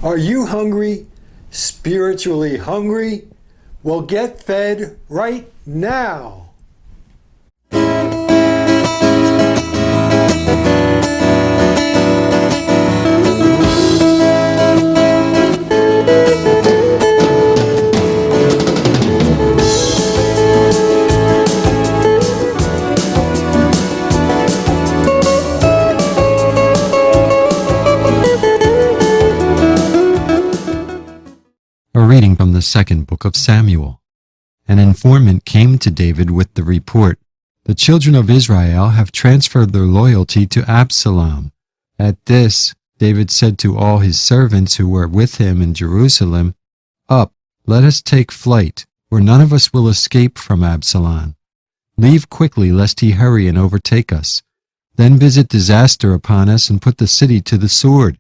Are you hungry? Spiritually hungry? Well, get fed right now. A reading from the second book of Samuel. An informant came to David with the report, "The children of Israel have transferred their loyalty to Absalom." At this, David said to all his servants who were with him in Jerusalem, "Up, let us take flight, or none of us will escape from Absalom. Leave quickly, lest he hurry and overtake us. Then visit disaster upon us and put the city to the sword."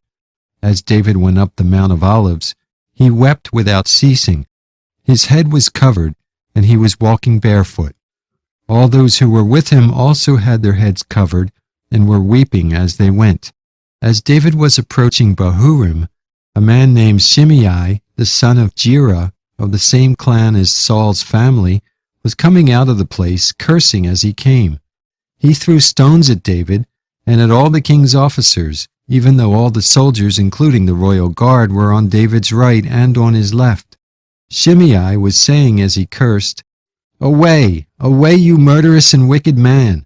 As David went up the Mount of Olives, he wept without ceasing. His head was covered, and he was walking barefoot. All those who were with him also had their heads covered, and were weeping as they went. As David was approaching Bahurim, a man named Shimei, the son of Gera, of the same clan as Saul's family, was coming out of the place, cursing as he came. He threw stones at David and at all the king's officers, even though all the soldiers, including the royal guard, were on David's right and on his left. Shimei was saying as he cursed, "Away, away, you murderous and wicked man!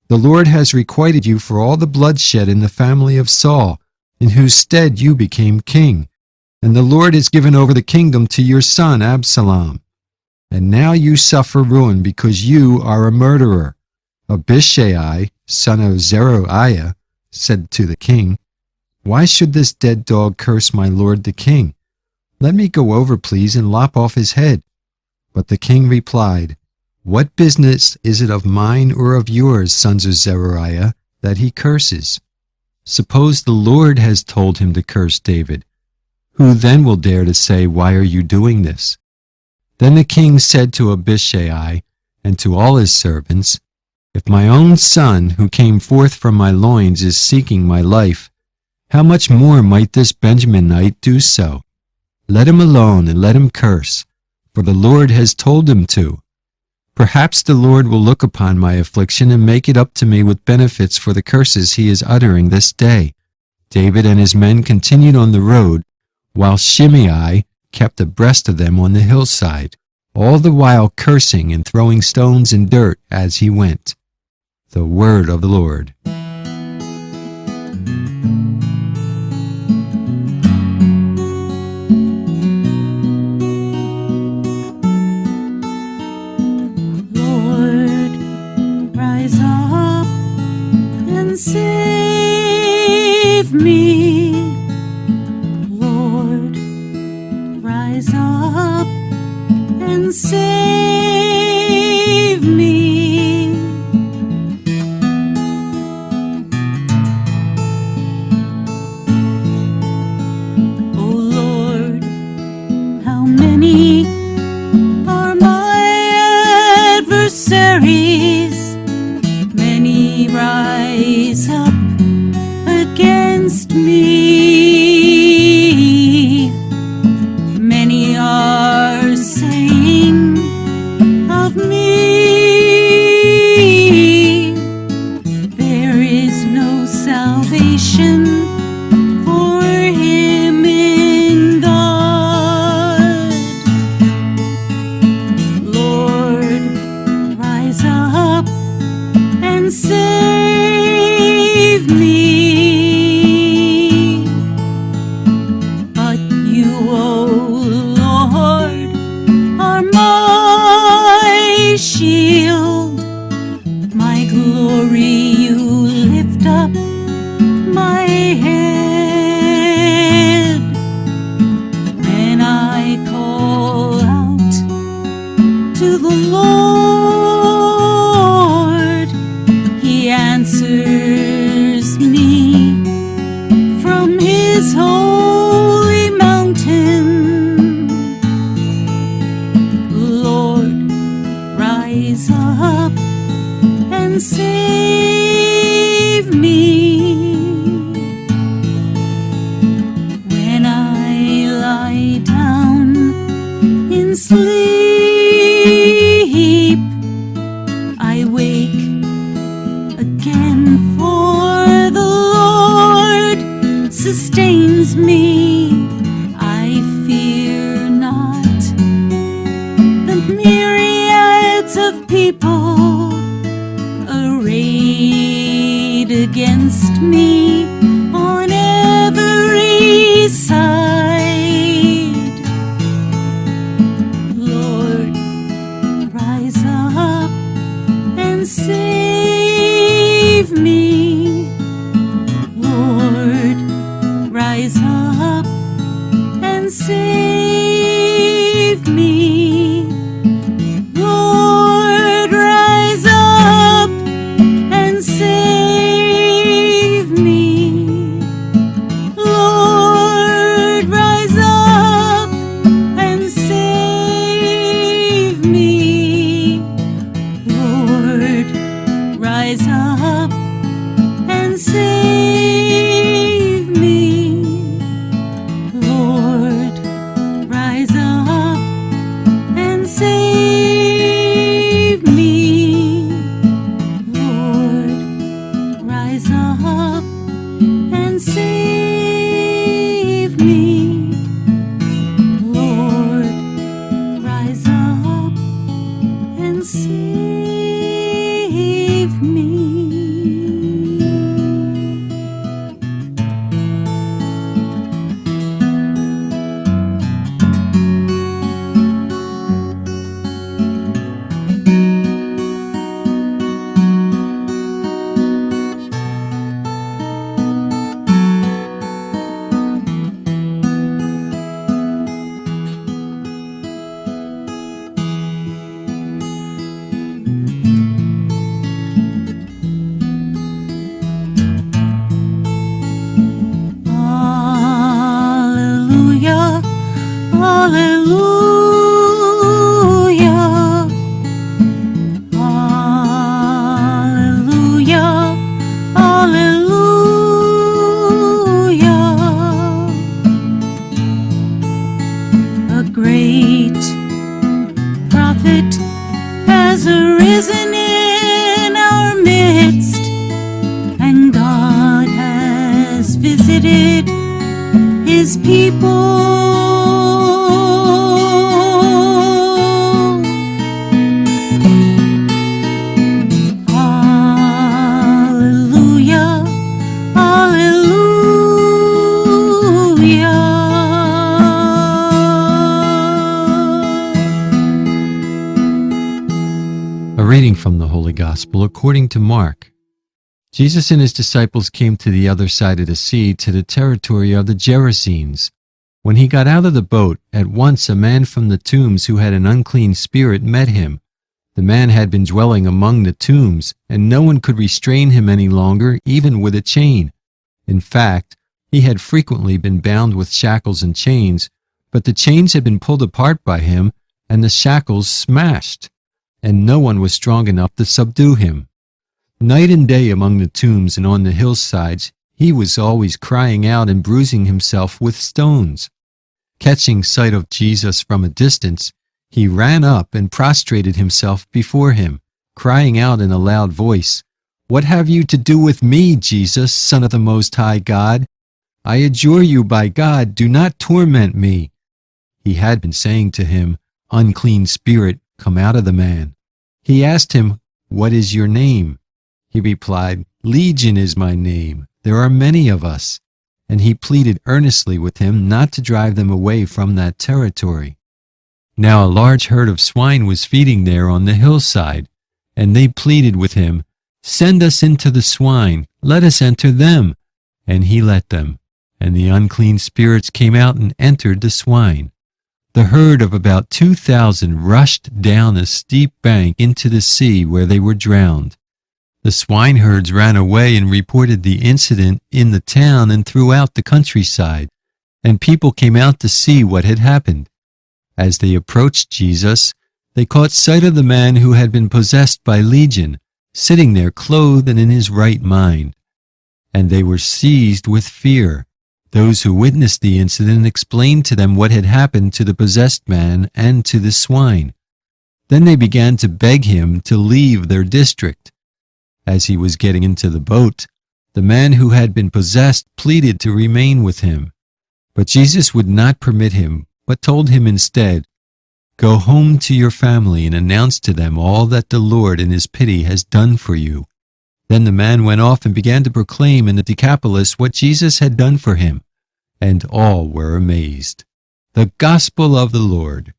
The Lord has requited you for all the bloodshed in the family of Saul, in whose stead you became king, and the Lord has given over the kingdom to your son Absalom. And now you suffer ruin because you are a murderer." Abishai, son of Zeruiah, said to the king, "Why should this dead dog curse my lord the king? Let me go over, please, and lop off his head." But the king replied, "What business is it of mine or of yours, sons of Zeruiah, that he curses? Suppose the Lord has told him to curse David. Who then will dare to say, 'Why are you doing this?'" Then the king said to Abishai and to all his servants, "If my own son, who came forth from my loins, is seeking my life, how much more might this Benjaminite do so? Let him alone and let him curse, for the Lord has told him to. Perhaps the Lord will look upon my affliction and make it up to me with benefits for the curses he is uttering this day." David and his men continued on the road, while Shimei kept abreast of them on the hillside, all the while cursing and throwing stones and dirt as he went. The word of the Lord. Rise up and save me, Lord. Rise up and save me. sustains me. I fear not the myriads of people arrayed against me on every side. Lord, rise up and save me. Lord, rise up and save me. Lord, rise up and save me. Lord, rise up and save me. Lord, rise up and save me. Lord, rise up and save me. Lord, rise up and save me. Lord, rise up and save me. Hallelujah, hallelujah, hallelujah, hallelujah. A great prophet has arisen in our midst, and God has visited His people. Hallelujah, hallelujah. A reading from the Holy Gospel according to Mark. Jesus and his disciples came to the other side of the sea, to the territory of the Gerasenes. When he got out of the boat, at once a man from the tombs who had an unclean spirit met him. The man had been dwelling among the tombs, and no one could restrain him any longer, even with a chain. In fact, he had frequently been bound with shackles and chains, but the chains had been pulled apart by him, and the shackles smashed, and no one was strong enough to subdue him. Night and day among the tombs and on the hillsides, he was always crying out and bruising himself with stones. Catching sight of Jesus from a distance, he ran up and prostrated himself before him, crying out in a loud voice, "What have you to do with me, Jesus, Son of the Most High God? I adjure you by God, do not torment me." He had been saying to him, "Unclean spirit, come out of the man." He asked him, "What is your name?" He replied, "Legion is my name. There are many of us." And he pleaded earnestly with him not to drive them away from that territory. Now a large herd of swine was feeding there on the hillside, and they pleaded with him, "Send us into the swine, let us enter them." And he let them, and the unclean spirits came out and entered the swine. The herd of about 2,000 rushed down a steep bank into the sea, where they were drowned. The swineherds ran away and reported the incident in the town and throughout the countryside, and people came out to see what had happened. As they approached Jesus, they caught sight of the man who had been possessed by Legion, sitting there clothed and in his right mind. And they were seized with fear. Those who witnessed the incident explained to them what had happened to the possessed man and to the swine. Then they began to beg him to leave their district. As he was getting into the boat, The man who had been possessed pleaded to remain with him, but Jesus would not permit him, but told him instead, "Go home to your family and announce to them all that the Lord in his pity has done for you." Then the man went off and began to proclaim in the Decapolis what Jesus had done for him, and all were amazed. The Gospel of the Lord.